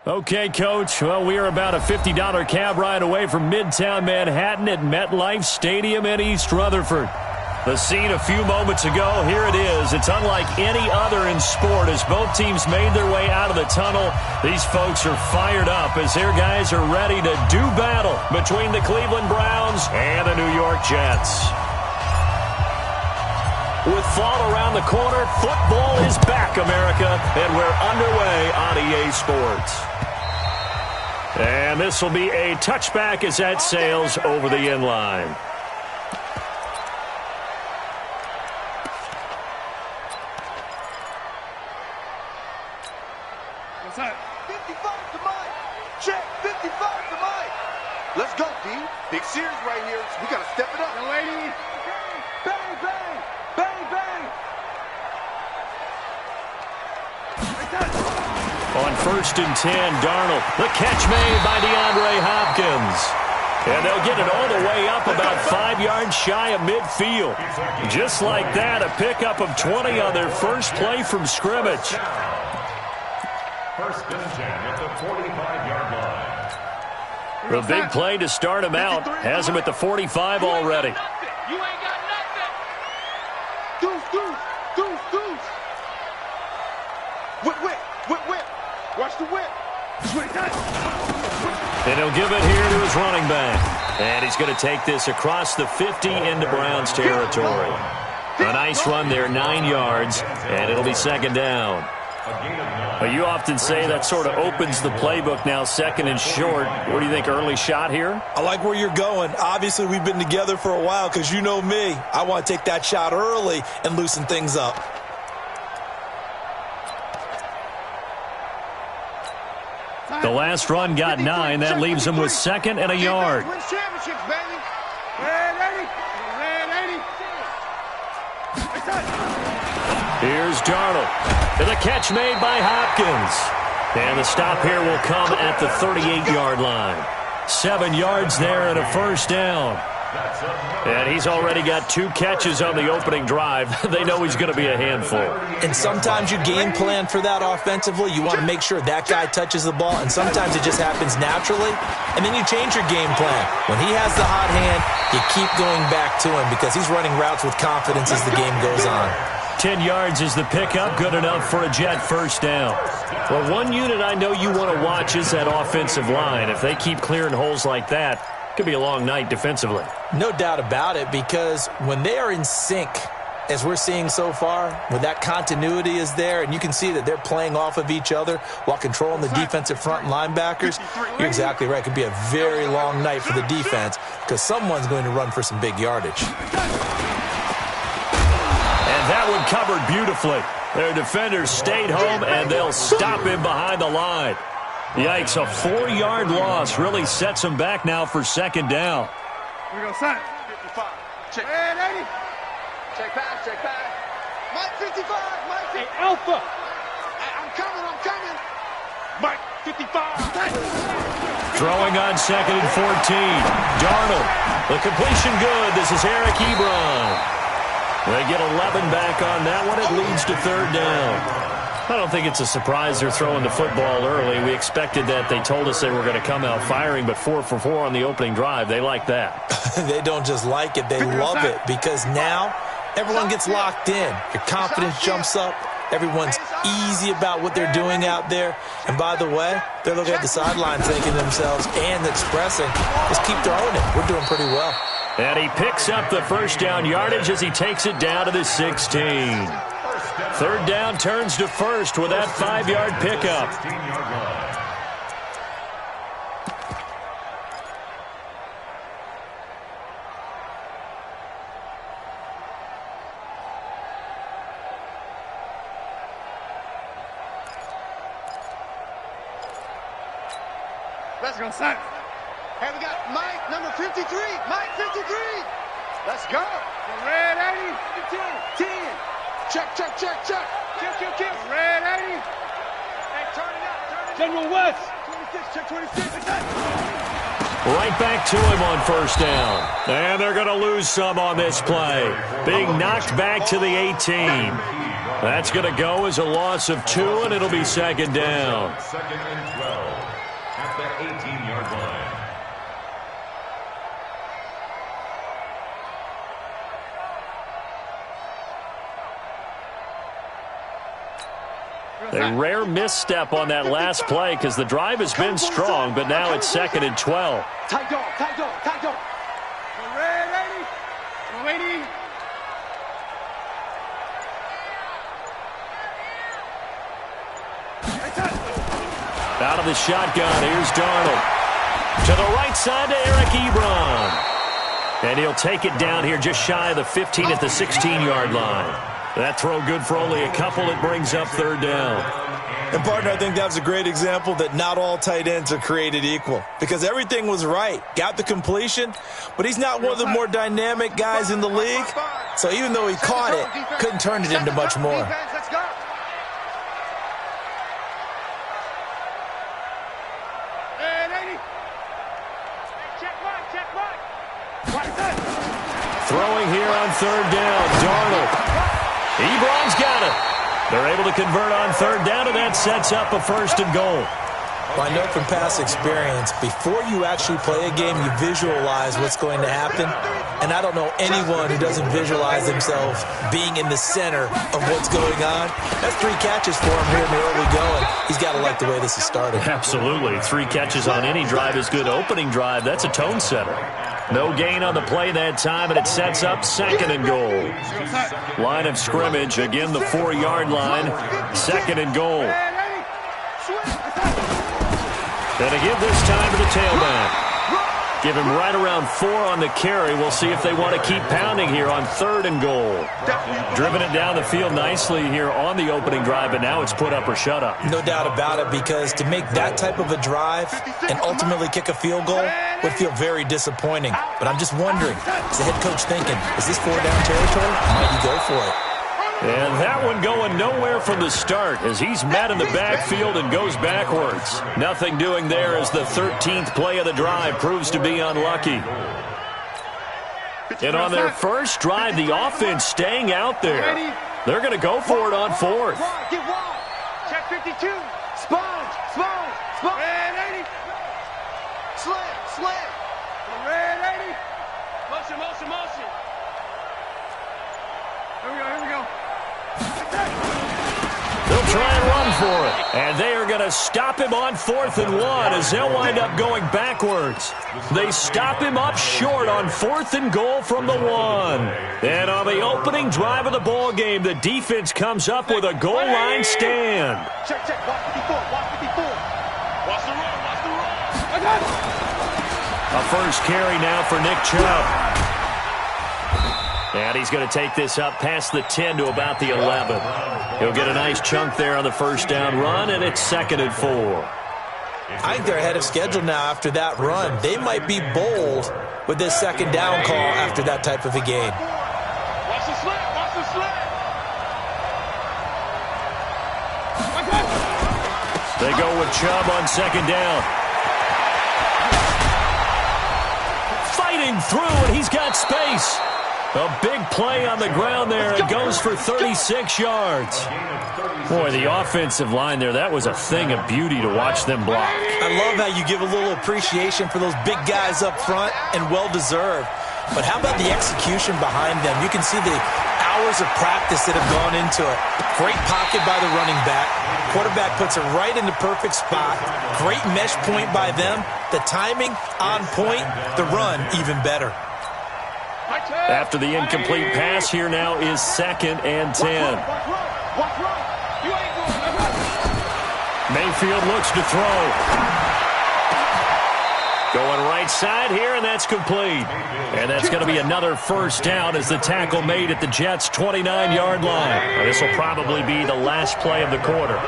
Okay, Coach. Well, we are about a $50 cab ride away from Midtown Manhattan at MetLife Stadium in East Rutherford. The scene a few moments ago, here it is. It's unlike any other in sport as both teams made their way out of the tunnel. These folks are fired up as their guys are ready to do battle between the Cleveland Browns and the New York Jets. With fall around the corner, football is back, America, and we're underway on EA Sports. And this will be a touchback as that sails over the end line. What's that? 55 to Mike. Check, 55 to Mike. Let's go, D. Big series right here. We got to step it up. Young lady. Bang, bang. Bang, bang. On 1st and 10, Darnold. The catch made by DeAndre Hopkins. And they'll get it all the way up about 5 yards shy of midfield. Just like that, a pickup of 20 on their first play from scrimmage. 1st and 10 at the 45-yard line. The big play to start him out has him at the 45 already. You ain't got nothing. Deuce, deuce, deuce, deuce. Whip, whip, whip, whip. Watch the whip. And he'll give it here to his running back. And he's going to take this across the 50 into Browns territory. A nice run there, 9 yards, and it'll be second down. You often say that sort of opens the playbook now, 2nd and short. What do you think, early shot here? I like where you're going. Obviously, we've been together for a while because you know me. I want to take that shot early and loosen things up. The last run got 9. That leaves him with 2nd and a yard. Win championships, baby. Red 80. Red 80. Here's Darnold. And the catch made by Hopkins. And the stop here will come at the 38-yard line. 7 yards there and a first down. And he's already got 2 catches on the opening drive. They know he's going to be a handful. And sometimes you game plan for that offensively. You want to make sure that guy touches the ball, and sometimes it just happens naturally. And then you change your game plan. When he has the hot hand, you keep going back to him because he's running routes with confidence as the game goes on. 10 yards is the pickup, good enough for a Jet first down. Well, one unit I know you want to watch is that offensive line. If they keep clearing holes like that, it could be a long night defensively. No doubt about it, because when they are in sync, as we're seeing so far, when that continuity is there, and you can see that they're playing off of each other while controlling the defensive front linebackers, you're exactly right. It could be a very long night for the defense because someone's going to run for some big yardage. And that one covered beautifully. Their defenders stayed home, and they'll stop him behind the line. Yikes, a 4-yard loss really sets him back now for second down. We go, son. 55. Check. Red 80. Check pass, check pass. Mike 55, Mike 55. Hey, Alpha. Hey, I'm coming. Mike 55. Throwing on 2nd and 14. Darnold. The completion good. This is Eric Ebron. They get 11 back on that one. It leads to 3rd down. I don't think it's a surprise they're throwing the football early. We expected that. They told us they were going to come out firing, but 4 for 4 on the opening drive. They like that. They don't just like it. They love it because now everyone gets locked in. Your confidence jumps up. Everyone's easy about what they're doing out there. And by the way, they're looking at the sideline thinking to themselves and expressing, just keep throwing it. We're doing pretty well. And he picks up the first down yardage as he takes it down to the 16. 3rd down turns to 1st with that 5-yard pickup. Let's go, son. Hey, we got Mike, number 53. Mike 53. Let's go. Red 80. 10. Check. Red 80. Hey, turn it up. General West. 26, check 26. Right back to him on 1st down. And they're going to lose some on this play. Being knocked back to the 18. That's going to go as a loss of 2, and it'll be second down. Second and 12 at the 18-yard line. A rare misstep on that last play because the drive has been strong, but now it's second and 12. Tight dog, tight dog, tight dog. Ready? Ready? Out of the shotgun, here's Darnold. To the right side to Eric Ebron. And he'll take it down here just shy of the 15 at the 16-yard line. That throw good for only a couple. It brings up third down. And, partner, I think that was a great example that not all tight ends are created equal because everything was right. Got the completion, but he's not one of the more dynamic guys in the league. So even though he caught it, couldn't turn it into much more. Let's go. Throwing here on third down, Darnold. Ebron's got it. They're able to convert on third down, and that sets up a first and goal. Well, I know from past experience, before you actually play a game, you visualize what's going to happen. And I don't know anyone who doesn't visualize themselves being in the center of what's going on. That's 3 catches for him here in the early going. He's got to like the way this is started. Absolutely. 3 catches on any drive is good. Opening drive, that's a tone setter. No gain on the play that time, and it sets up second and goal. Line of scrimmage, again the 4-yard line. Second and goal. And to give this time to the tailback. Give him right around 4 on the carry. We'll see if they want to keep pounding here on third and goal. Driven it down the field nicely here on the opening drive, but now it's put up or shut up. No doubt about it, because to make that type of a drive and ultimately kick a field goal would feel very disappointing. But I'm just wondering, is the head coach thinking, is this 4-down territory? Might he go for it? And that one going nowhere from the start as he's met in the backfield and goes backwards. Nothing doing there as the 13th play of the drive proves to be unlucky. And on their first drive, the offense staying out there. They're going to go for it on fourth. Get wide. Check 52. Sponge. Red 80. Slam. Red 80. Motion. Here we go. They'll try and run for it. And they are going to stop him on 4th and 1 as they'll wind up going backwards. They stop him up short on 4th and goal from the 1. And on the opening drive of the ball game, the defense comes up with a goal line stand. Check. Watch 54. Watch the run. A first carry now for Nick Chubb. And he's going to take this up past the 10 to about the 11. He'll get a nice chunk there on the first down run, and it's second and 4. I think they're ahead of schedule now after that run. They might be bold with this second down call after that type of a game. Watch the slant. They go with Chubb on second down. Fighting through, and he's got space. A big play on the ground there. It goes for 36 yards. Boy, the offensive line there, that was a thing of beauty to watch them block. I love how you give a little appreciation for those big guys up front, and well-deserved. But how about the execution behind them? You can see the hours of practice that have gone into it. Great pocket by the running back. Quarterback puts it right in the perfect spot. Great mesh point by them. The timing on point. The run even better. After the incomplete pass, here now is second and 10. Mayfield looks to throw. Going right side here, and that's complete. And that's going to be another first down as the tackle made at the Jets' 29-yard line. This will probably be the last play of the quarter.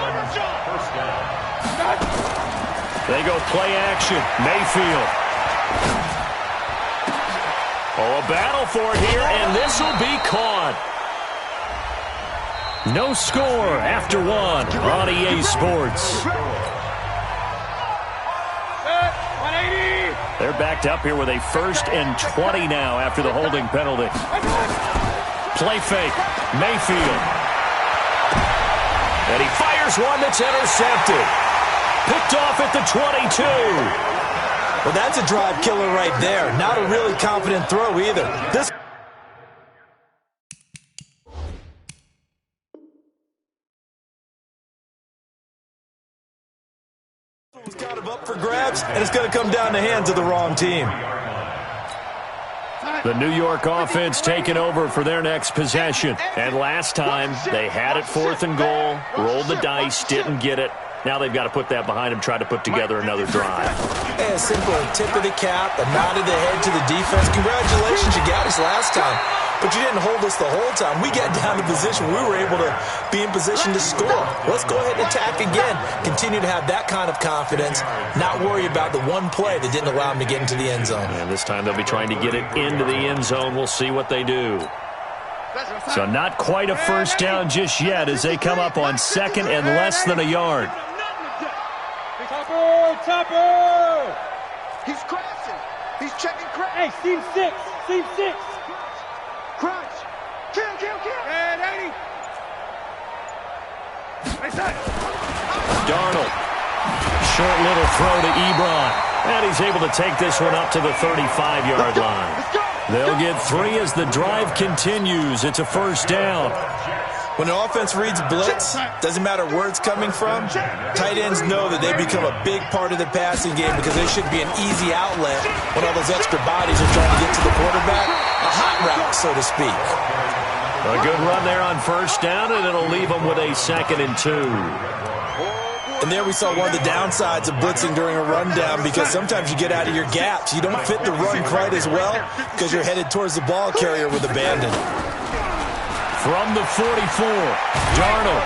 They go play action. Mayfield. Oh, a battle for it here, and this will be caught. No score after 1 on EA Sports. They're backed up here with a 1st and 20 now after the holding penalty. Play fake. Mayfield. And he fires one that's intercepted. Picked off at the 22. Well, that's a drive killer right there. Not a really confident throw either. This was kind of up for grabs, and it's going to come down the hands of the wrong team. The New York offense taking over for their next possession. And last time, they had it 4th and goal, rolled the dice, didn't get it. Now they've got to put that behind them, try to put together another drive. Hey, a simple tip of the cap, a nod of the head to the defense. Congratulations, you got us last time. But you didn't hold us the whole time. We got down to position. We were able to be in position to score. Let's go ahead and attack again. Continue to have that kind of confidence, not worry about the one play that didn't allow them to get into the end zone. And this time they'll be trying to get it into the end zone. We'll see what they do. So not quite a first down just yet as they come up on 2nd and less than a yard. Topper! He's crashing. He's checking crash. Hey, seam 6. Seam 6. Crunch. Kill. And 80. Darnold. Short little throw to Ebron. And he's able to take this one up to the 35-yard line. They'll get 3 as the drive continues. It's a first down. When the offense reads blitz, doesn't matter where it's coming from, tight ends know that they become a big part of the passing game because they should be an easy outlet when all those extra bodies are trying to get to the quarterback. A hot route, so to speak. A good run there on first down, and it'll leave them with a 2nd and 2. And there we saw one of the downsides of blitzing during a rundown because sometimes you get out of your gaps. You don't fit the run quite as well because you're headed towards the ball carrier with abandon. From the 44, Darnold.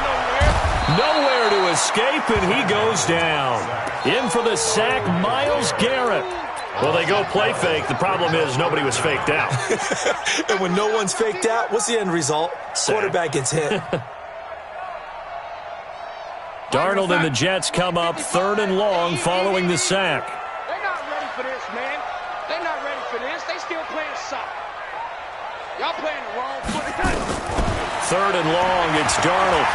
Nowhere to escape, and he goes down. In for the sack, Myles Garrett. Well, they go play fake. The problem is nobody was faked out. And when no one's faked out, what's the end result? Sack. Quarterback gets hit. Darnold and the Jets come up 3rd and long following the sack. They're not ready for this, man. They're not ready for this. They still playing soft. Y'all playing the wrong foot. 3rd and long, it's Darnold.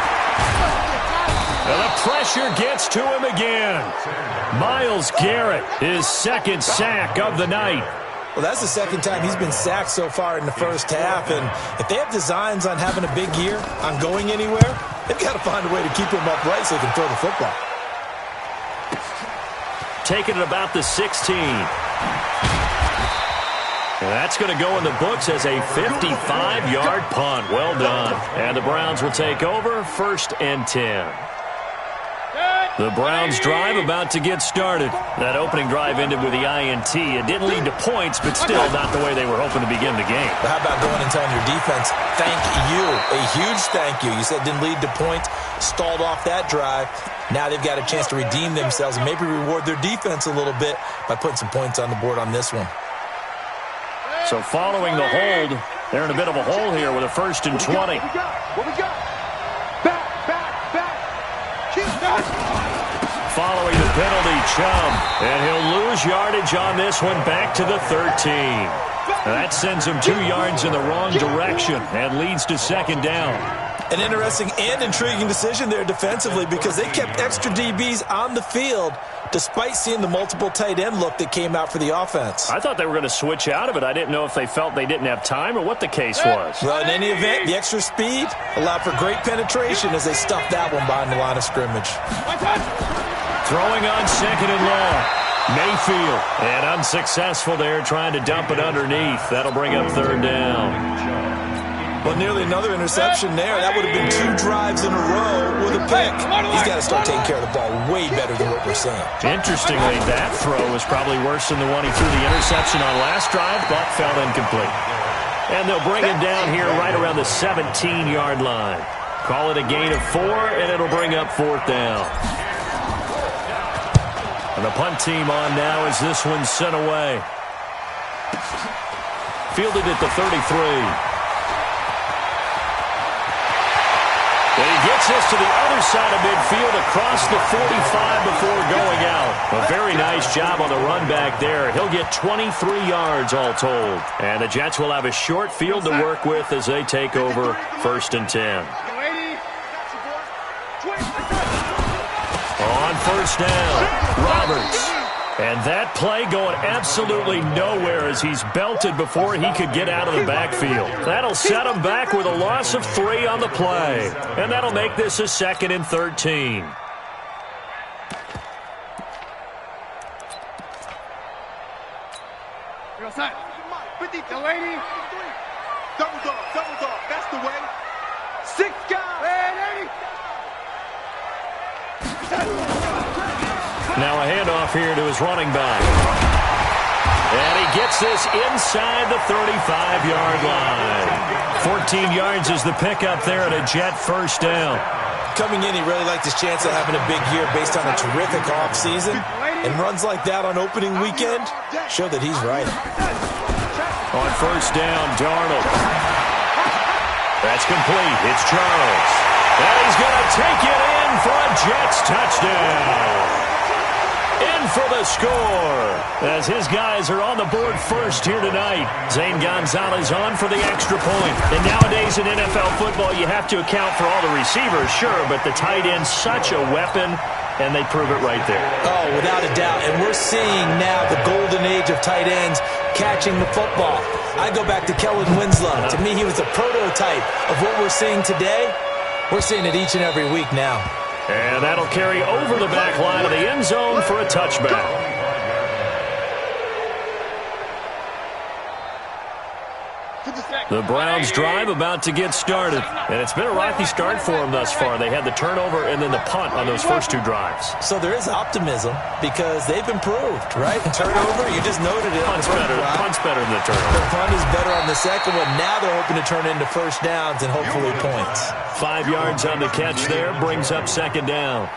And the pressure gets to him again. Myles Garrett, his 2nd sack of the night. Well, that's the 2nd time he's been sacked so far in the first half. And if they have designs on having a big year, on going anywhere, they've got to find a way to keep him upright so they can throw the football. Taking it about the 16. And that's going to go in the books as a 55-yard punt. Well done. And the Browns will take over 1st and 10. The Browns drive about to get started. That opening drive ended with the INT. It didn't lead to points, but still not the way they were hoping to begin the game. But how about going and telling your defense, thank you, a huge thank you. You said it didn't lead to points, stalled off that drive. Now they've got a chance to redeem themselves and maybe reward their defense a little bit by putting some points on the board on this one. So following the hold, they're in a bit of a hole here with a 1st and 20. What we got? Back. Following the penalty, Chubb. And he'll lose yardage on this one back to the 13. That sends him 2 yards in the wrong direction and leads to 2nd down. An interesting and intriguing decision there defensively because they kept extra DBs on the field despite seeing the multiple tight end look that came out for the offense. I thought they were going to switch out of it. I didn't know if they felt they didn't have time or what the case was. Well, in any event, the extra speed allowed for great penetration as they stuffed that one behind the line of scrimmage. Throwing on 2nd and long. Mayfield. And unsuccessful there trying to dump it underneath. That'll bring up 3rd down. Well, nearly another interception there. That would have been 2 drives in a row with a pick. He's got to start taking care of the ball way better than what we're seeing. Interestingly, that throw was probably worse than the one he threw the interception on last drive, but fell incomplete. And they'll bring him down here right around the 17-yard line. Call it a gain of 4, and it'll bring up 4th down. And the punt team on now as this one's sent away. Fielded at the 33. And he gets this to the other side of midfield across the 45 before going out. A very nice job on the run back there. He'll get 23 yards all told. And the Jets will have a short field to work with as they take over 1st and 10. On first down, Roberts. And that play going absolutely nowhere as he's belted before he could get out of the backfield. That'll set him back with a loss of 3 on the play. And that'll make this a 2nd and 13. Double dog, that's the way. 6 guys. Now a handoff here to his running back. And he gets this inside the 35-yard line. 14 yards is the pickup there at a Jet first down. Coming in, he really liked his chance of having a big year based on a terrific offseason. And runs like that on opening weekend show that he's right. On first down, Darnold. That's complete. It's Charles. And he's going to take it in for a Jets touchdown. In for the score as his guys are on the board first here tonight. Zane Gonzalez on for the extra point. And nowadays in NFL football, you have to account for all the receivers, sure, but the tight end's such a weapon, and they prove it right there. Oh, without a doubt. And we're seeing now the golden age of tight ends catching the football. I go back to Kellen Winslow. To me, he was a prototype of what we're seeing today. We're seeing it each and every week now. And that'll carry over the back line of the end zone for a touchback. The Browns drive about to get started. And it's been a rocky start for them thus far. They had the turnover and then the punt on those first 2 drives. So there is optimism because they've improved, right? Turnover, you just noted it. Punt's better than the turnover. The punt is better on the second one. Now they're hoping to turn into first downs and hopefully points. 5 yards on the catch there brings up 2nd down.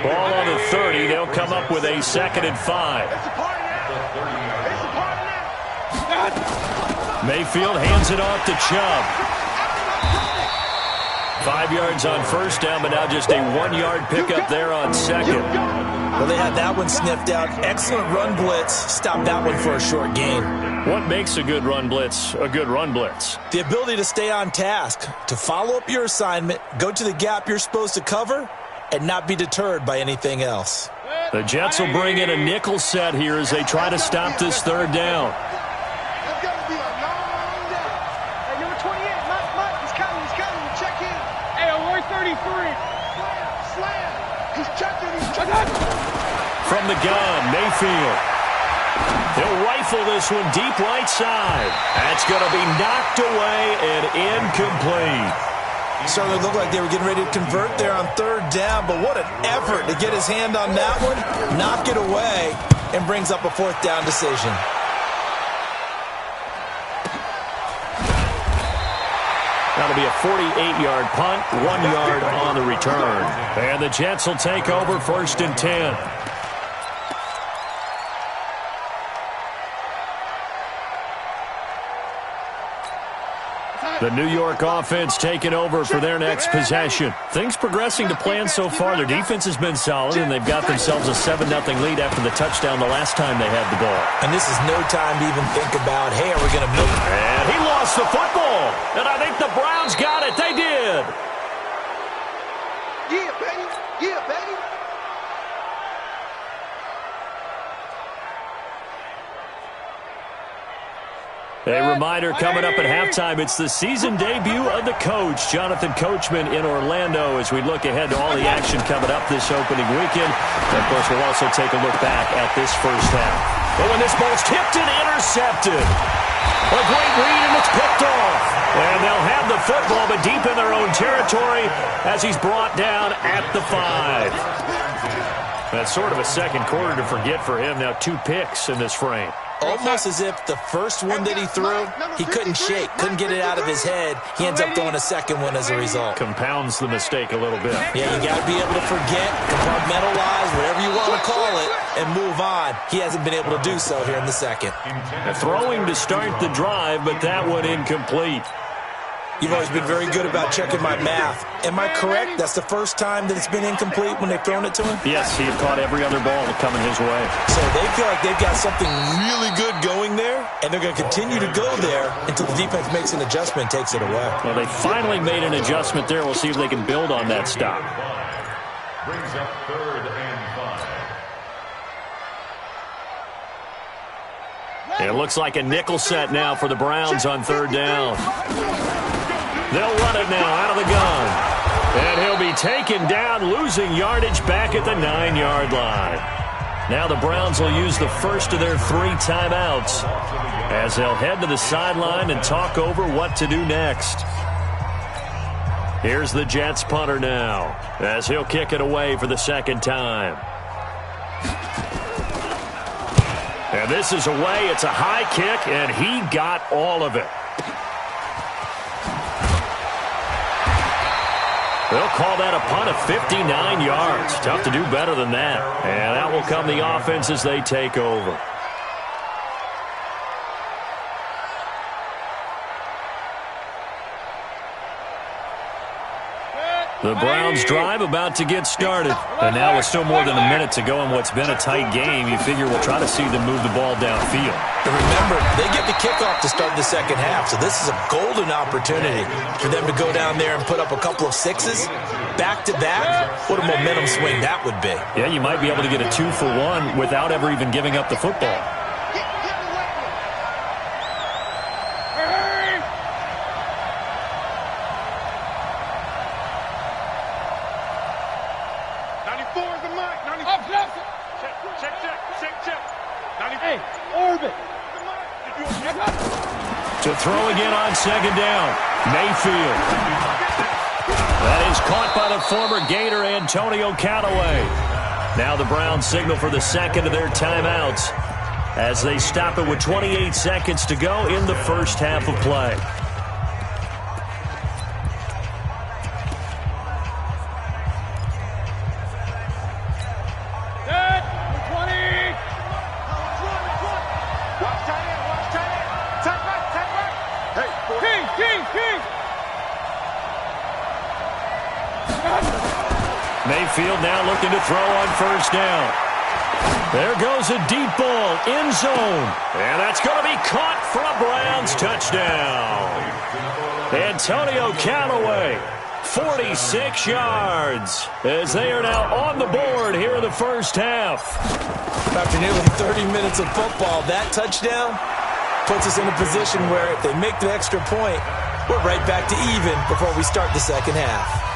Ball on the 30. They'll come up with a 2nd and 5. Mayfield hands it off to Chubb. 5 yards on first down, but now just a 1-yard pickup there on second. Well, they had that one sniffed out. Excellent run blitz. Stopped that one for a short gain. What makes a good run blitz a good run blitz? The ability to stay on task, to follow up your assignment, go to the gap you're supposed to cover, and not be deterred by anything else. The Jets will bring in a nickel set here as they try to stop this 3rd down. From the gun, Mayfield. He'll rifle this one deep right side. That's going to be knocked away and incomplete. Certainly looked like they were getting ready to convert there on 3rd down, but what an effort to get his hand on that one, knock it away, and brings up a 4th down decision. That'll be a 48-yard punt, 1 yard on the return. And the Jets will take over 1st and 10. The New York offense taking over for their next possession. Things progressing to plan so far. Their defense has been solid, and they've got themselves a 7-0 lead after the touchdown the last time they had the ball. And this is no time to even think about, hey, are we going to move? And he lost the football. And I think the Browns got it. They did. Yeah, baby. Yeah, baby. A reminder coming up at halftime, it's the season debut of the coach, Jonathan Coachman in Orlando, as we look ahead to all the action coming up this opening weekend. And of course, we'll also take a look back at this first half. But when this ball's tipped and intercepted, a great read and it's picked off. And they'll have the football, but deep in their own territory as he's brought down at the 5. That's sort of a second quarter to forget for him. Now 2 picks in this frame. Almost as if the first one that he threw, he couldn't shake, couldn't get it out of his head. He ends up throwing a second one as a result. Compounds the mistake a little bit. Yeah, you got to be able to forget, compartmentalize, whatever you want to call it, and move on. He hasn't been able to do so here in the second. Throwing to start the drive, but that one incomplete. You've always been very good about checking my math. Am I correct? That's the first time that it's been incomplete when they've thrown it to him? Yes, he had caught every other ball coming his way. So they feel like they've got something really good going there, and they're going to continue to go there until the defense makes an adjustment and takes it away. Well, they finally made an adjustment there. We'll see if they can build on that stop. Brings up 3rd and 5. It looks like a nickel set now for the Browns on 3rd down. They'll run it now out of the gun. And he'll be taken down, losing yardage back at the 9-yard line. Now the Browns will use the first of their 3 timeouts as they'll head to the sideline and talk over what to do next. Here's the Jets punter now as he'll kick it away for the 2nd time. And this is away. It's a high kick, and he got all of it. They'll call that a punt of 59 yards. Tough to do better than that. And that will come the offense as they take over. The Browns drive about to get started. And now with still more than a minute to go in what's been a tight game, you figure we'll try to see them move the ball downfield. And remember, they get the kickoff to start the 2nd half, so this is a golden opportunity for them to go down there and put up a couple of 6s back-to-back. What a momentum swing that would be. Yeah, you might be able to get a 2-for-1 without ever even giving up the football. To throw again on 2nd down. Mayfield. That is caught by the former Gator Antonio Callaway. Now the Browns signal for the 2nd of their timeouts as they stop it with 28 seconds to go in the first half of play. Mayfield now looking to throw on 1st down. There goes a deep ball, end zone. And that's going to be caught for a Browns touchdown. Antonio Callaway, 46 yards, as they are now on the board here in the first half. After nearly 30 minutes of football, that touchdown puts us in a position where if they make the extra point, we're right back to even before we start the 2nd half.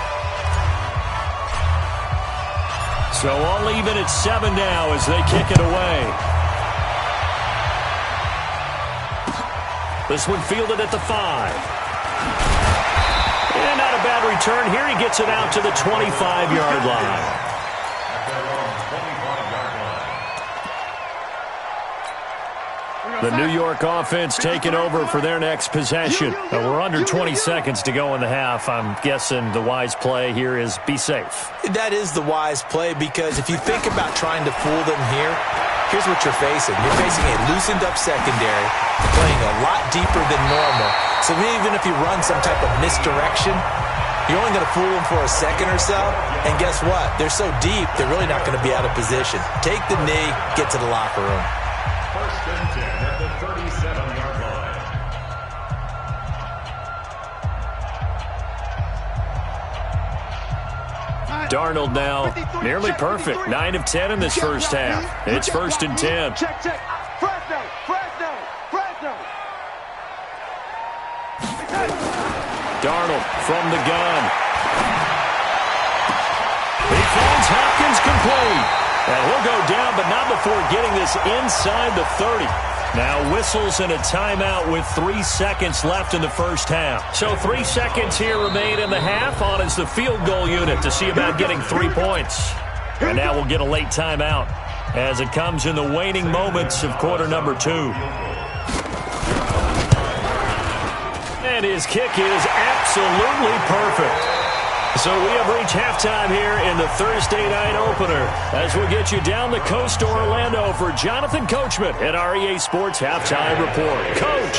So all even at 7 now as they kick it away. This one fielded at the 5. And not a bad return here. He gets it out to the 25-yard line. The New York offense taking over for their next possession. We're under 20 seconds to go in the half. I'm guessing the wise play here is be safe. That is the wise play because if you think about trying to fool them here, here's what you're facing. You're facing a loosened-up secondary, playing a lot deeper than normal. So even if you run some type of misdirection, you're only going to fool them for a second or so. And guess what? They're so deep, they're really not going to be out of position. Take the knee, get to the locker room. 1st and 10 at the 37-yard line. Darnold now nearly perfect. 9 of 10 in this first half. It's 1st and 10. Check. Fresno. Darnold from the gun. He finds Hopkins complete. And he'll go down, but not before getting this inside the 30. Now whistles and a timeout with 3 seconds left in the first half. So 3 seconds here remain in the half. On is the field goal unit to see about getting 3 points. And now we'll get a late timeout as it comes in the waning moments of quarter number 2. And his kick is absolutely perfect. So we have reached halftime here in the Thursday night opener as we'll get you down the coast to Orlando for Jonathan Coachman at REA Sports Halftime Report. Coach,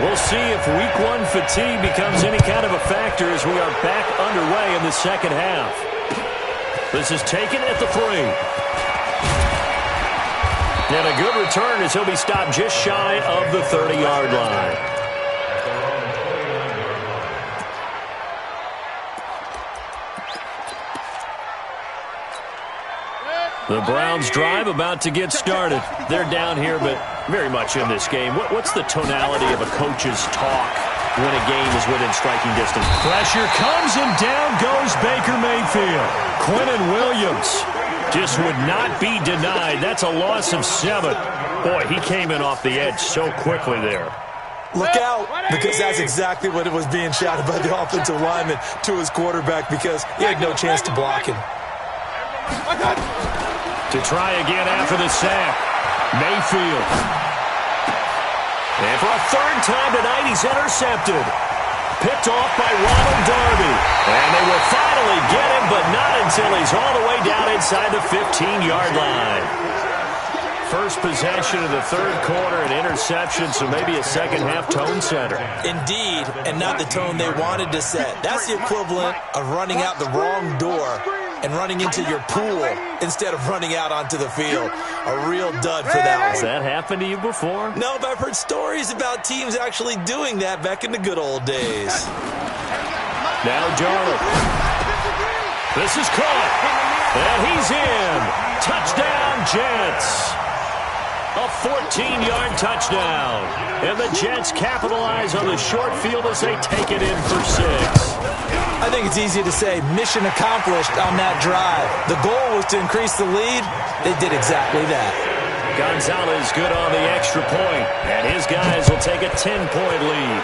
we'll see if Week 1 fatigue becomes any kind of a factor as we are back underway in the second half. This is taken at the 3. And a good return as he'll be stopped just shy of the 30-yard line. The Browns drive about to get started. They're down here, but very much in this game. What's the tonality of a coach's talk when a game is within striking distance? Pressure comes, and down goes Baker Mayfield. Quinnen Williams just would not be denied. That's a loss of 7. Boy, he came in off the edge so quickly there. Look out, because that's exactly what it was being shouted by the offensive lineman to his quarterback, because he had no chance to block him. To try again after the sack, Mayfield. And for a third time tonight, he's intercepted. Picked off by Ronald Darby. And they will finally get him, but not until he's all the way down inside the 15-yard line. First possession of the third quarter, an interception, so maybe a second-half tone setter. Indeed, and not the tone they wanted to set. That's the equivalent of running out the wrong door and running into your pool instead of running out onto the field. A real dud for that one. Has that happened to you before? No, but I've heard stories about teams actually doing that back in the good old days. Now Jarlett. This is caught. And he's in. Touchdown, Jets. A 14-yard touchdown. And the Jets capitalize on the short field as they take it in for 6. I think it's easy to say mission accomplished on that drive. The goal was to increase the lead. They did exactly that. Gonzalez good on the extra point, and his guys will take a 10-point lead.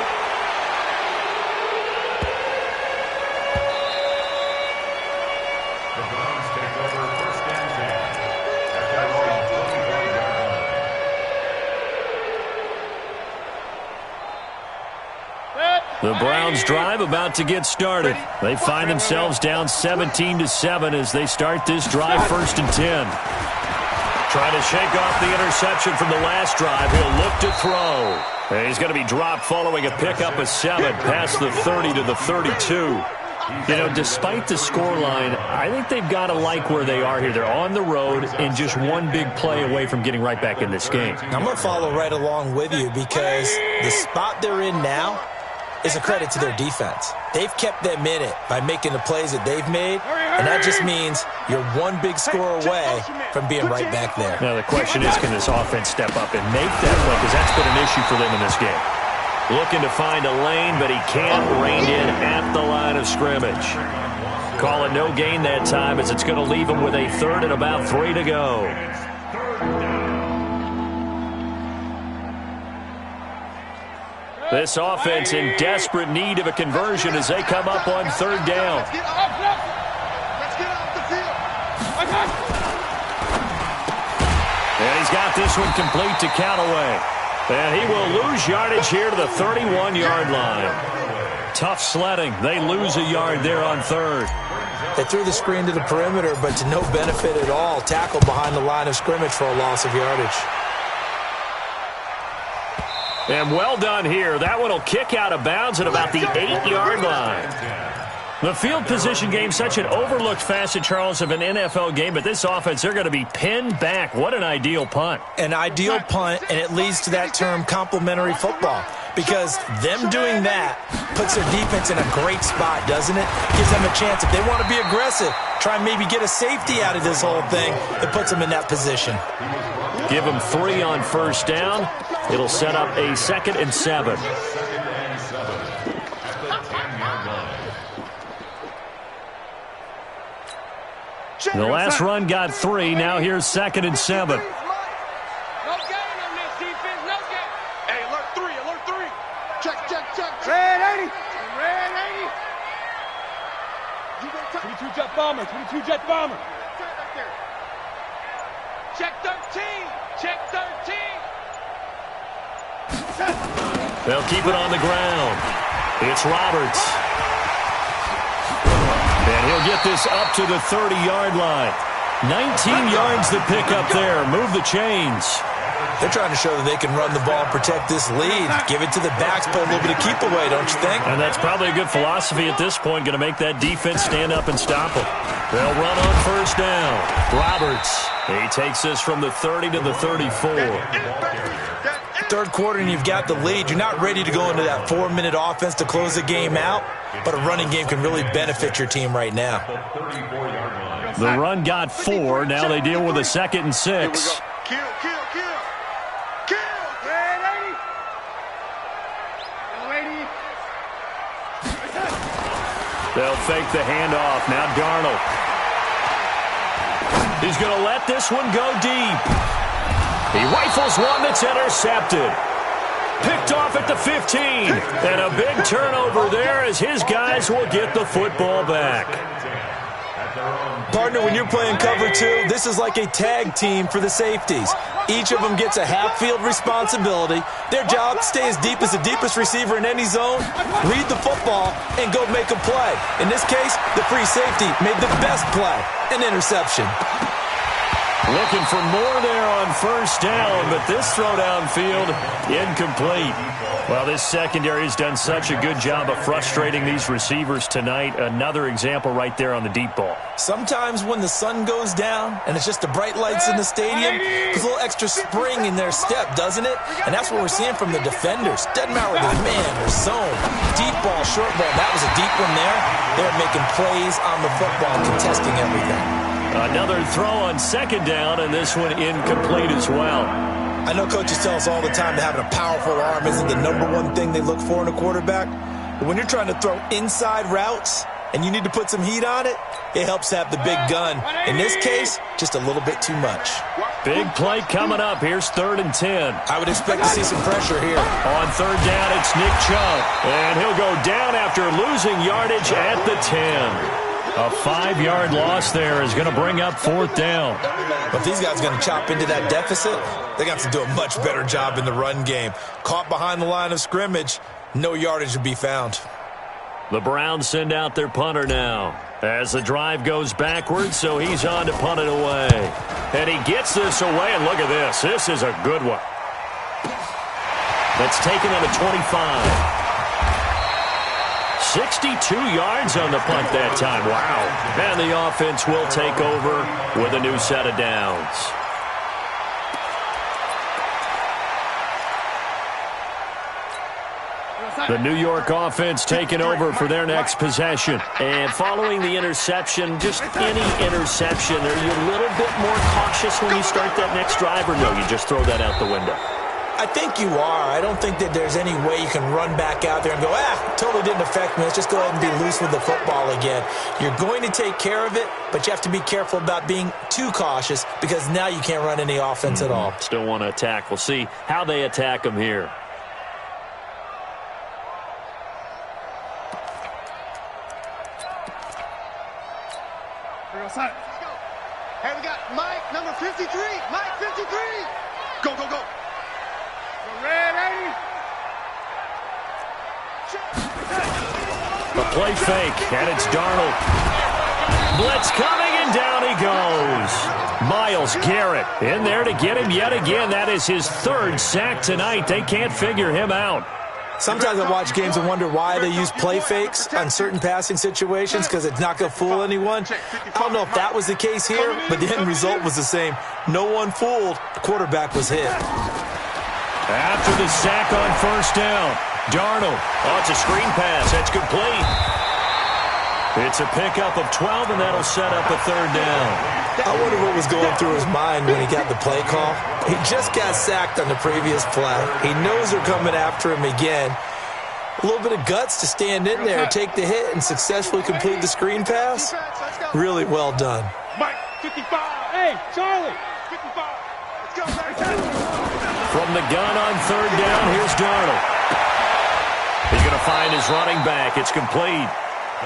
The Browns take over first and 10. At their own 25-yard line. The Browns drive about to get started. They find themselves down 17-7 as they start this drive first and 10. Trying to shake off the interception from the last drive. He'll look to throw. And he's going to be dropped following a pickup of 7 past the 30 to the 32. You know, despite the scoreline, I think they've got to like where they are here. They're on the road and just one big play away from getting right back in this game. I'm going to follow right along with you because the spot they're in now is a credit to their defense. They've kept them in it by making the plays that they've made, and that just means you're one big score away from being right back there. Now, the question is, can this offense step up and make that play? Because that's been an issue for them in this game. Looking to find a lane, but he can't rein in at the line of scrimmage. Call it no gain that time as it's going to leave him with a third and about 3 to go. This offense in desperate need of a conversion as they come up on third down. Let's get off the field. And he's got this one complete to Callaway. And he will lose yardage here to the 31-yard line. Tough sledding. They lose a yard there on third. They threw the screen to the perimeter, but to no benefit at all. Tackle behind the line of scrimmage for a loss of yardage. And well done here. That one will kick out of bounds at about the 8-yard line. The field position game, such an overlooked facet, Charles, of an NFL game, but this offense, they're going to be pinned back. What an ideal punt. An ideal punt, and it leads to that term complementary football, because them doing that puts their defense in a great spot, doesn't it? Gives them a chance. If they want to be aggressive, try and maybe get a safety out of this whole thing, it puts them in that position. Give them 3 on first down. It'll set up a 2nd and 7. The last run got 3. Now here's 2nd and 7. No gain on this defense. No gain. Hey, alert 3, alert 3. Check. Red 80. Red 80. You gonna touch 22 jet bomber. 22 jet bomber. right there. Check 13. Check 13. They'll keep it on the ground. It's Roberts. And he'll get this up to the 30-yard line. 19 yards to pick up there. Move the chains. They're trying to show that they can run the ball and protect this lead. Give it to the backs, put a little bit of keep away, don't you think? And that's probably a good philosophy at this point, going to make that defense stand up and stop them. They'll run on first down. Roberts, he takes this from the 30 to the 34. Third quarter and you've got the lead. You're not ready to go into that 4-minute offense to close the game out, but a running game can really benefit your team right now. The run got 4. Now they deal with a 2nd and 6. Kill. They'll fake the handoff. Now Darnold. He's going to let this one go deep. He rifles one that's intercepted. Picked off at the 15. And a big turnover there as his guys will get the football back. Partner, when you're playing cover 2, this is like a tag team for the safeties. Each of them gets a half-field responsibility. Their job, stay as deep as the deepest receiver in any zone, read the football, and go make a play. In this case, the free safety made the best play, an interception. Looking for more there on first down, but this throw downfield, incomplete. Well, this secondary has done such a good job of frustrating these receivers tonight. Another example right there on the deep ball. Sometimes when the sun goes down and it's just the bright lights in the stadium, there's a little extra spring in their step, doesn't it? And that's what we're seeing from the defenders. Doesn't matter whether they're man or zone. Deep ball, short ball. That was a deep one there. They're making plays on the football, contesting everything. Another throw on second down, and this one incomplete as well. I know coaches tell us all the time that having a powerful arm isn't the #1 thing they look for in a quarterback. But when you're trying to throw inside routes and you need to put some heat on it, it helps have the big gun. In this case, just a little bit too much. Big play coming up. Here's 3rd and 10. I would expect to see some pressure here. On third down, it's Nick Chubb. And he'll go down after losing yardage at the 10. A 5-yard loss there is going to bring up 4th down. But these guys are going to chop into that deficit. They got to do a much better job in the run game. Caught behind the line of scrimmage, no yardage to be found. The Browns send out their punter now as the drive goes backwards, so he's on to punt it away. And he gets this away, and look at this. This is a good one. That's taken at a 25. 62 yards on the punt that time. Wow. And the offense will take over with a new set of downs. The New York offense taking over for their next possession. And following the interception, just any interception, are you a little bit more cautious when you start that next drive, or no, you just throw that out the window? I think you are. I don't think that there's any way you can run back out there and go, totally didn't affect me. Let's just go ahead and be loose with the football again. You're going to take care of it, but you have to be careful about being too cautious because now you can't run any offense at all. Still want to attack. We'll see how they attack them here. Hey, we got Mike, number 53. Mike, 53. Go, go, go. A play fake, and it's Darnold. Blitz coming, and down he goes. Myles Garrett in there to get him yet again. That is his 3rd sack tonight. They can't figure him out. Sometimes I watch games and wonder why they use play fakes on certain passing situations because it's not going to fool anyone. I don't know if that was the case here, but the end result was the same. No one fooled. The quarterback was hit. After the sack on first down, Darnold. Oh, it's a screen pass. That's complete. It's a pickup of 12, and that'll set up a 3rd down. I wonder what was going through his mind when he got the play call. He just got sacked on the previous play. He knows they're coming after him again. A little bit of guts to stand in there, take the hit, and successfully complete the screen pass. Really well done. Mike, 55. Hey, Charlie, 55. Let's go, From the gun on 3rd down, here's Darnold. He's going to find his running back. It's complete.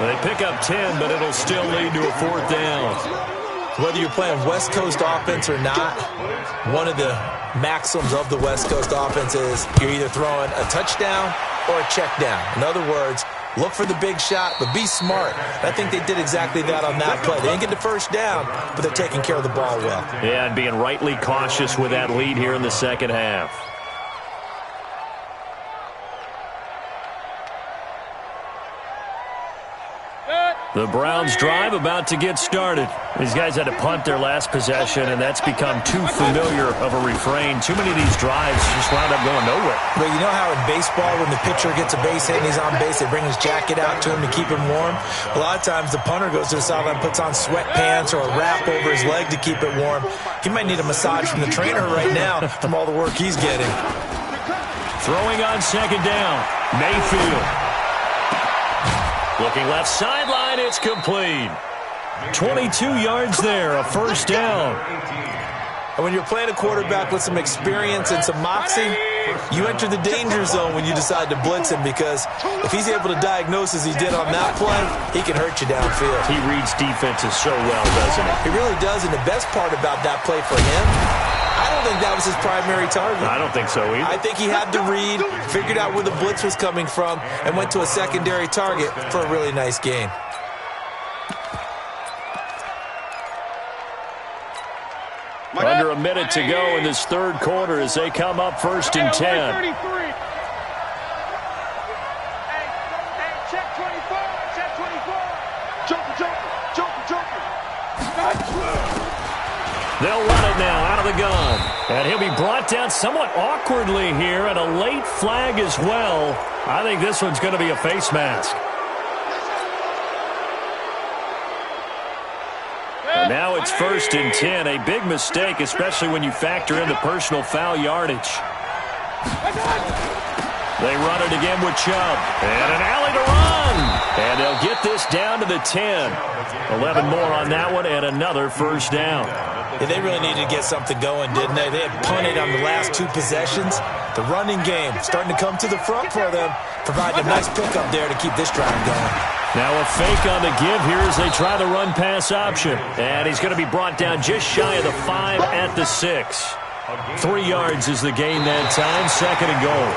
They pick up 10, but it'll still lead to a 4th down. Whether you're playing West Coast offense or not, one of the maxims of the West Coast offense is you're either throwing a touchdown or a check down. In other words, Look for the big shot, but be smart. I think they did exactly that on that play. They didn't get the first down, but they're taking care of the ball well. Yeah, and being rightly cautious with that lead here in the second half. The Browns drive about to get started. These guys had to punt their last possession, and that's become too familiar of a refrain. Too many of these drives just wound up going nowhere. But you know how in baseball, when the pitcher gets a base hit and he's on base, they bring his jacket out to him to keep him warm? A lot of times the punter goes to the sideline, puts on sweatpants or a wrap over his leg to keep it warm. He might need a massage from the trainer right now from all the work he's getting. Throwing on second down, Mayfield. Looking left sideline, it's complete. 22 yards there, a first down. And when you're playing a quarterback with some experience and some moxie, you enter the danger zone when you decide to blitz him, because if he's able to diagnose as he did on that play, he can hurt you downfield. He reads defenses so well, doesn't he? He really does, and the best part about that play for him, I don't think that was his primary target. I don't think so either. I think he had the read, figured out where the blitz was coming from, and went to a secondary target for a really nice gain. Under a minute to go in this third quarter as they come up first and 10. Hey, check 24, check 24. Joker. They'll run it now out of the gun. And he'll be brought down somewhat awkwardly here, and a late flag as well. I think this one's going to be a face mask. And now it's first and 10. A big mistake, especially when you factor in the personal foul yardage. They run it again with Chubb. And an alley to run. And they'll get this down to the 10. 11 more on that one, and another first down. Yeah, they really needed to get something going, didn't they? They had punted on the last two possessions. The running game starting to come to the front for them, providing a nice pickup there to keep this drive going. Now a fake on the give here as they try the run-pass option. And he's going to be brought down just shy of the 5 at the 6. 3 yards is the gain that time, second and goal.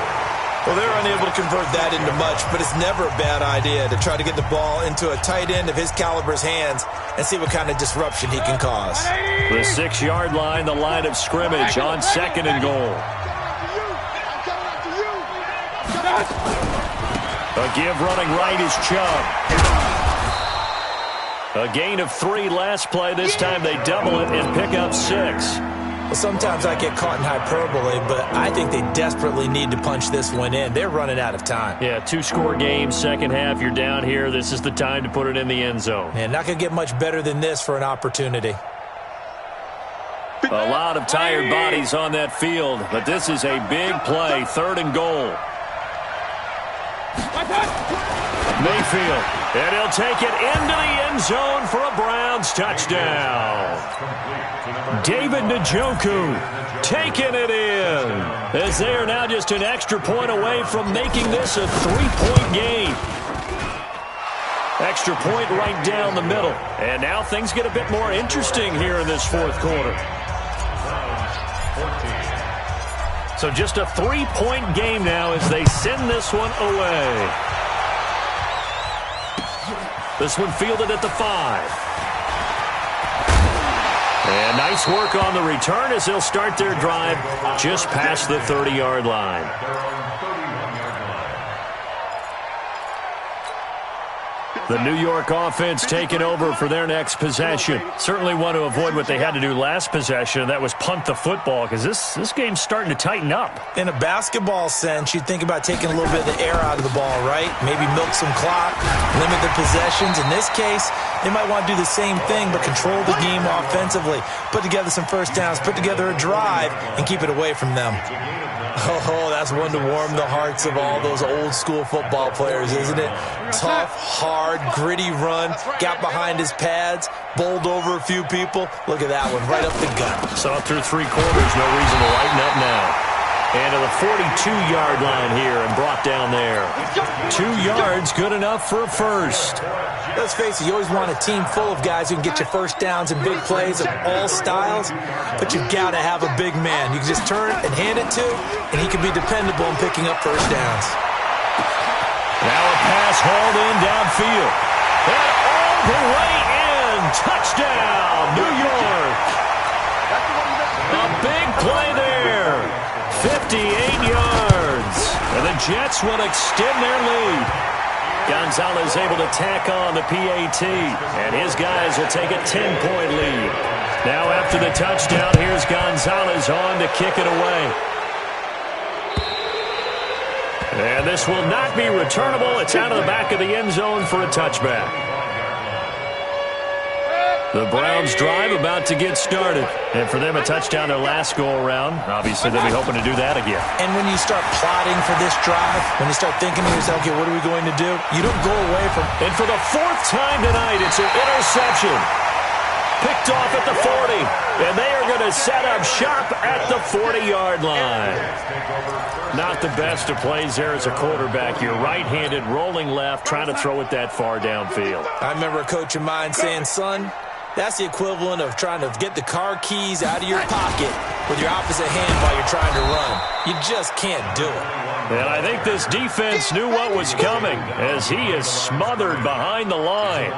Well, they're unable to convert that into much, but it's never a bad idea to try to get the ball into a tight end of his caliber's hands and see what kind of disruption he can cause. The 6-yard line, the line of scrimmage on second and goal. A give running right is Chubb. A gain of 3 last play. This time they double it and pick up 6. Well, sometimes I get caught in hyperbole, but I think they desperately need to punch this one in. They're running out of time. Yeah, 2-score game, second half, you're down here. This is the time to put it in the end zone. Man, not going to get much better than this for an opportunity. A lot of tired bodies on that field, but this is a big play, third and goal. Mayfield, and he'll take it into the end zone for a Browns touchdown. David Njoku taking it in, as they are now just an extra point away from making this a 3-point game. Extra point right down the middle. And now things get a bit more interesting here in this fourth quarter. So just a 3-point game now as they send this one away. This one fielded at the 5. And nice work on the return as they'll start their drive just past the 30-yard line. The New York offense taking over for their next possession. Certainly want to avoid what they had to do last possession, and that was punt the football, because this game's starting to tighten up. In a basketball sense, you'd think about taking a little bit of the air out of the ball, right? Maybe milk some clock, limit the possessions. In this case, they might want to do the same thing, but control the game offensively. Put together some first downs, put together a drive, and keep it away from them. Oh, that's one to warm the hearts of all those old-school football players, isn't it? Tough, hard, gritty run, got behind his pads, bowled over a few people. Look at that one, right up the gut. Saw through 3 quarters, no reason to lighten up now. And to the 42-yard line here and brought down there. 2 yards, good enough for a first. Let's face it, you always want a team full of guys who can get you first downs and big plays of all styles, but you've got to have a big man. You can just turn and hand it to, and he can be dependable in picking up first downs. Now a pass hauled in downfield. And all the way in. Touchdown, New York. A big play there. 58 yards. And the Jets will extend their lead. Gonzalez able to tack on the PAT. And his guys will take a 10-point lead. Now after the touchdown, here's Gonzalez on to kick it away. And this will not be returnable. It's out of the back of the end zone for a touchback. The Browns drive about to get started. And for them, a touchdown their last go-around. Obviously, they'll be hoping to do that again. And when you start plotting for this drive, when you start thinking to yourself, okay, what are we going to do? You don't go away from... And for the fourth time tonight, it's an interception. Picked off at the 40. And they are going to set up shop at the 40-yard line. Not the best of plays there as a quarterback. You're right-handed, rolling left, trying to throw it that far downfield. I remember a coach of mine saying, son, that's the equivalent of trying to get the car keys out of your pocket with your opposite hand while you're trying to run. You just can't do it. And I think this defense knew what was coming as he is smothered behind the line.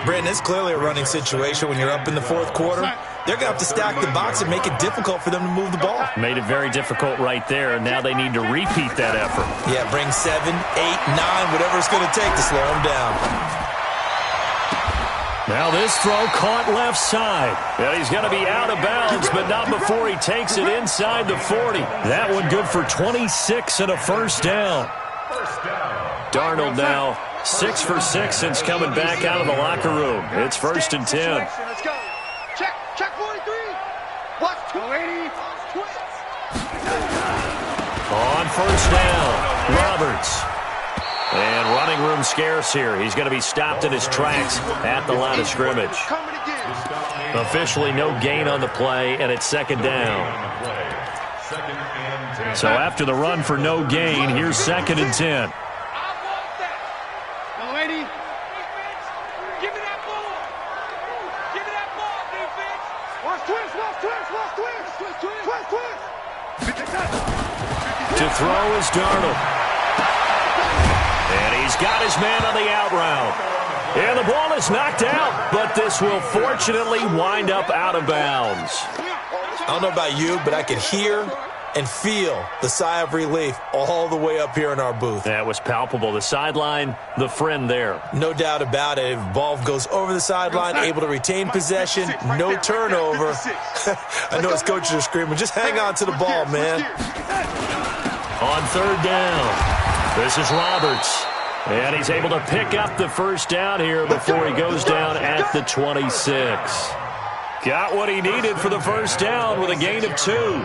Brandon, it's clearly a running situation when you're up in the fourth quarter. They're going to have to stack the box and make it difficult for them to move the ball. Made it very difficult right there. Now they need to repeat that effort. Yeah, bring 7, 8, 9, whatever it's going to take to slow them down. Now this throw caught left side. And he's going to be out of bounds, but not before he takes it inside the 40. That one good for 26 and a first down. Darnold now 6 for 6 since coming back out of the locker room. It's 1st and 10. Let's go. Check 43. Watch 280. On first down, Roberts. And running room scarce here. He's going to be stopped in his tracks at the line of scrimmage. Officially no gain on the play, and it's 2nd down. So after the run for no gain, here's 2nd and 10. To throw is Darnold. And he's got his man on the out route. And the ball is knocked out, but this will fortunately wind up out of bounds. I don't know about you, but I could hear and feel the sigh of relief all the way up here in our booth. That was palpable. The sideline, the friend there. No doubt about it. If the ball goes over the sideline, able to retain possession, no turnover. I know his coaches are screaming, just hang on to the ball, man. On 3rd down, this is Roberts. And he's able to pick up the first down here before he goes down at the 26. Got what he needed for the first down with a gain of 2.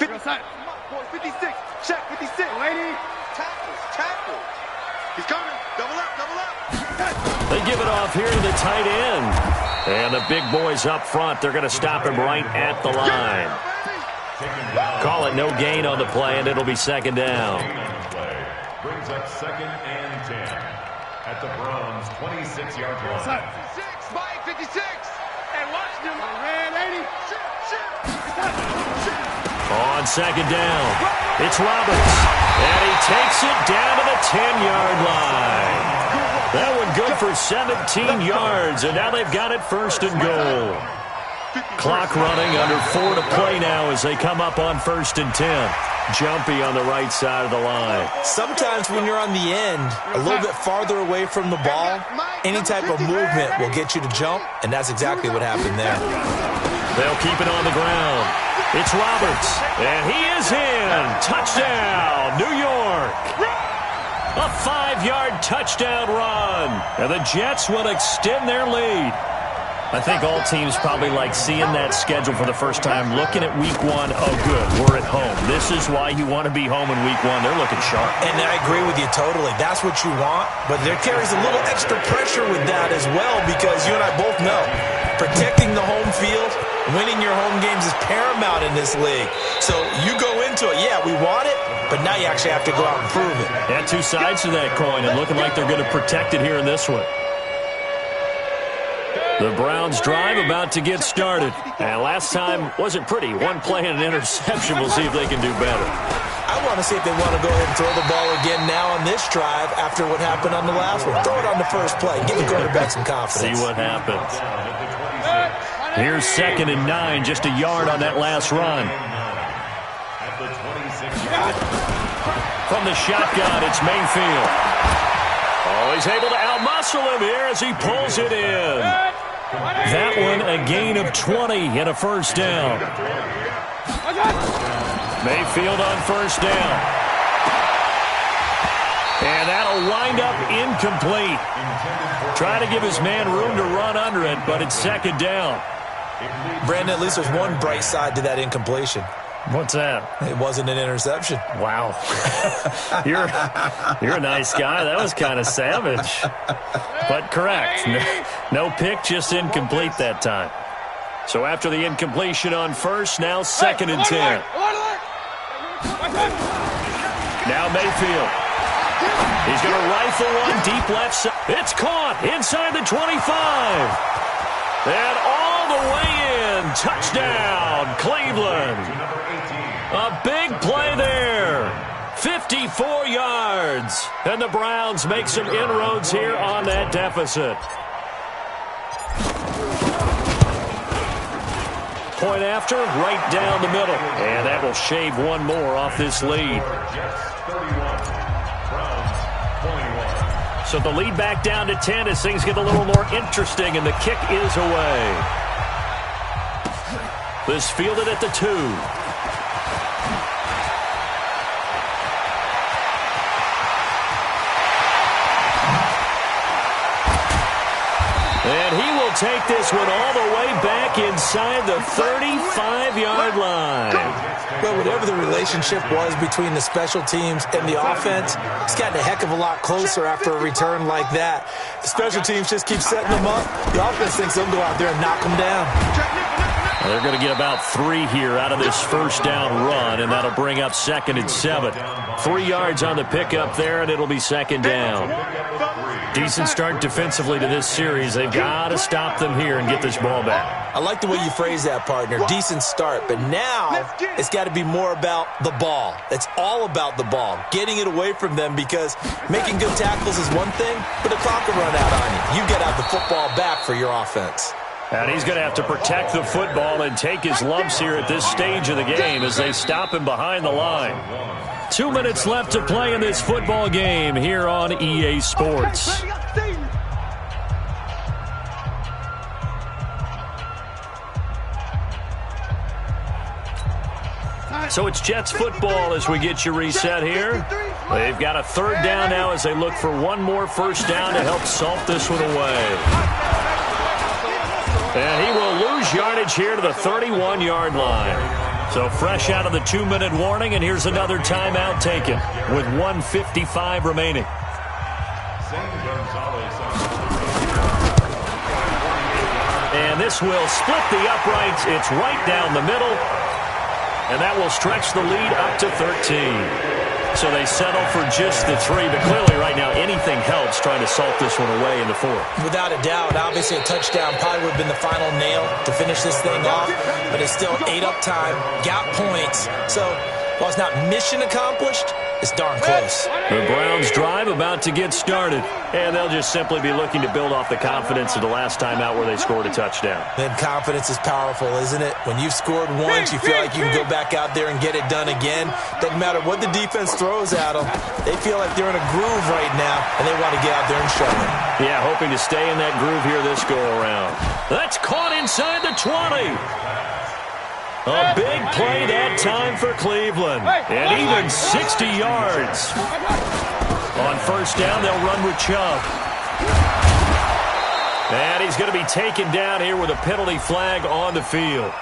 56. Check 56. Lady. Tackle. He's coming. Double up. They give it off here to the tight end. And the big boys up front, they're going to stop him right at the line. Call it no gain on the play, and it'll be 2nd down. Brings up 2nd and 10 at the Browns' 26-yard line. 56. And watch them. Red 80. On 2nd down, it's Roberts. And he takes it down to the 10-yard line. That one good for 17 yards, and now they've got it 1st and goal. Clock running, under 4 to play now as they come up on 1st and 10. Jumpy on the right side of the line. Sometimes when you're on the end, a little bit farther away from the ball, any type of movement will get you to jump, and that's exactly what happened there. They'll keep it on the ground. It's Roberts, and he is in. Touchdown, New York. A 5-yard touchdown run, and the Jets will extend their lead. I think all teams probably like seeing that schedule for the first time, looking at week 1. Oh, good, we're at home. This is why you want to be home in week 1. They're looking sharp. And I agree with you totally. That's what you want, but there carries a little extra pressure with that as well because you and I both know protecting the home field, winning your home games is paramount in this league. So you go into it, yeah, we want it, but now you actually have to go out and prove it. Yeah, 2 sides to that coin, and looking like they're going to protect it here in this one. The Browns drive about to get started. And last time wasn't pretty. 1 play and an interception. We'll see if they can do better. I want to see if they want to go ahead and throw the ball again now on this drive after what happened on the last one. Throw it on the first play. Give the quarterback some confidence. See what happens. Here's 2nd and 9, just a yard on that last run. From the shotgun, it's Mayfield. Oh, he's able to outmuscle him here as he pulls it in. That one a gain of 20 and a first down. Mayfield on first down. And that'll wind up incomplete. Try to give his man room to run under it, but it's 2nd down. Brandon, at least there's one bright side to that incompletion. What's that? It wasn't an interception. Wow. You're a nice guy. That was kind of savage. But correct. No pick, just incomplete that time. So after the incompletion on first, now 2nd and 10. Now Mayfield. He's going to rifle one deep left side. It's caught inside the 25. And all the way in. Touchdown, Cleveland. A big play there. 54 yards. And the Browns make some inroads here on that deficit. Point after, right down the middle. And that will shave one more off this lead. So the lead back down to 10 as things get a little more interesting, and the kick is away. This fielded at the 2. And he will take this one all the way back inside the 35-yard line. Well, whatever the relationship was between the special teams and the offense, it's gotten a heck of a lot closer after a return like that. The special teams just keep setting them up. The offense thinks they'll go out there and knock them down. Well, they're going to get about 3 here out of this first down run, and that'll bring up 2nd and 7. 3 yards on the pickup there, and it'll be 2nd down. Decent start defensively to this series. They've got to stop them here and get this ball back. I like the way you phrase that, partner. Decent start, but now it's got to be more about the ball. It's all about the ball, getting it away from them, because making good tackles is one thing, but the clock will run out on you. You get out the football back for your offense. And he's going to have to protect the football and take his lumps here at this stage of the game as they stop him behind the line. 2 minutes left to play in this football game here on EA Sports. So it's Jets football as we get you reset here. They've got a 3rd down now as they look for one more first down to help salt this one away. And he will lose yardage here to the 31-yard line. So fresh out of the 2-minute warning, and here's another timeout taken with 1:55 remaining. And this will split the uprights. It's right down the middle. And that will stretch the lead up to 13. So they settle for just the 3, but clearly right now anything helps trying to salt this one away in the 4th. Without a doubt, obviously a touchdown probably would have been the final nail to finish this thing off, but it's still 8 up time, got points. So while it's not mission accomplished, it's darn close. The Browns drive about to get started, and they'll just simply be looking to build off the confidence of the last time out where they scored a touchdown. Then confidence is powerful, isn't it? When you've scored once, you feel like you can go back out there and get it done again. Doesn't matter what the defense throws at them. They feel like they're in a groove right now, and they want to get out there and show it. Yeah, hoping to stay in that groove here this go-around. That's caught inside the 20. A big play that time for Cleveland. And even 60 yards. On first down, they'll run with Chubb. And he's going to be taken down here with a penalty flag on the field.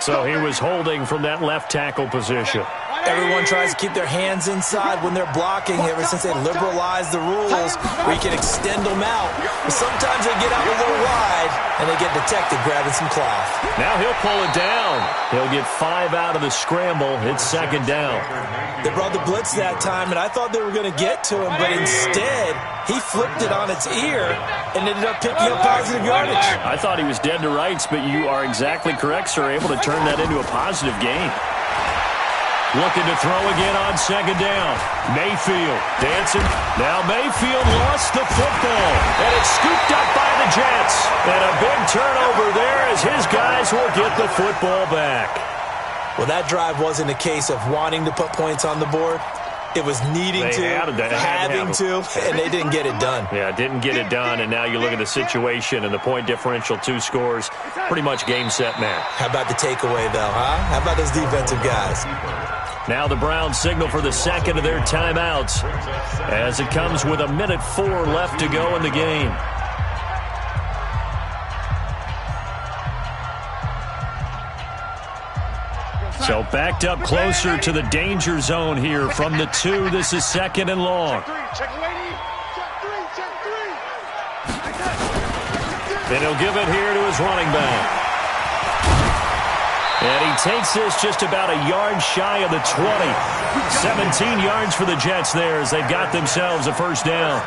So he was holding from that left tackle position. Everyone tries to keep their hands inside when they're blocking ever since they liberalized the rules where you can extend them out. But sometimes they get out a little wide and they get detected grabbing some cloth. Now he'll pull it down. He'll get 5 out of the scramble. It's 2nd down. They brought the blitz that time, and I thought they were going to get to him, but instead he flipped it on its ear and ended up picking up positive yardage. I thought he was dead to rights, but you are exactly correct, sir. Able to turn that into a positive gain. Looking to throw again on second down. Mayfield dancing. Now Mayfield lost the football. And it's scooped up by the Jets. And a big turnover there as his guys will get the football back. Well, that drive wasn't a case of wanting to put points on the board. It was needing having to, and they didn't get it done. Yeah, didn't get it done, and now you look at the situation and the point differential, 2 scores, pretty much game, set, match. How about the takeaway, though, huh? How about those defensive guys? Now the Browns signal for the second of their timeouts as it comes with 1:04 left to go in the game. So backed up closer to the danger zone here from the 2. This is second and long. And he'll give it here to his running back. And he takes this just about a yard shy of the 20. 17 yards for the Jets there as they've got themselves a first down.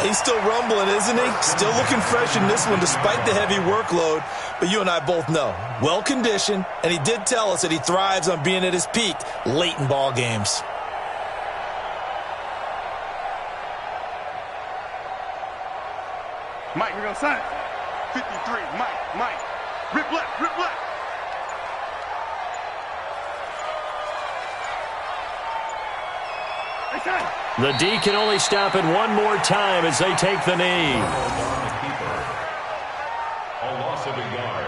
He's still rumbling, isn't he? Still looking fresh in this one despite the heavy workload. But you and I both know, well-conditioned, and he did tell us that he thrives on being at his peak late in ball games. Mike, we're going to sign. 53, Mike. Rip left. The D can only stop it one more time as they take the knee. A loss of a yard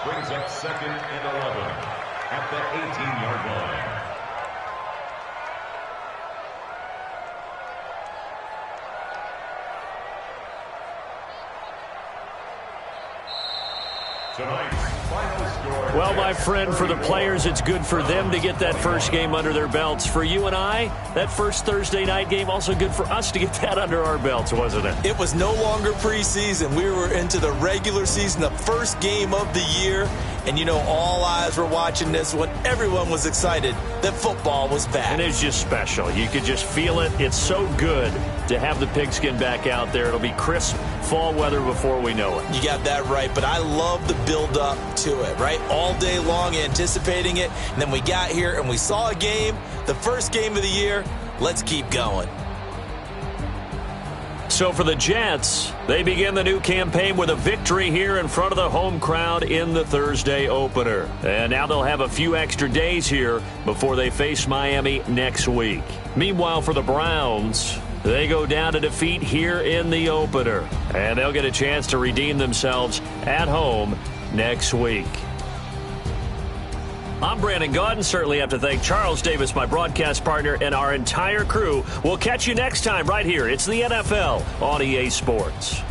brings up second and 11 at the 18-yard line. Tonight's final score. Well, my friend, for the players, it's good for them to get that first game under their belts. For you and I, that first Thursday night game, also good for us to get that under our belts, wasn't it? It was no longer preseason. We were into the regular season, the first game of the year. And, you know, all eyes were watching this when everyone was excited that football was back. And it's just special. You could just feel it. It's so good to have the pigskin back out there. It'll be crisp fall weather before we know it. You got that right, but I love the build-up to it, right? All day long anticipating it, and then we got here and we saw a game, the first game of the year. Let's keep going. So for the Jets, they begin the new campaign with a victory here in front of the home crowd in the Thursday opener. And now they'll have a few extra days here before they face Miami next week. Meanwhile, for the Browns, they go down to defeat here in the opener. And they'll get a chance to redeem themselves at home next week. I'm Brandon Gaudin. Certainly have to thank Charles Davis, my broadcast partner, and our entire crew. We'll catch you next time right here. It's the NFL on EA Sports.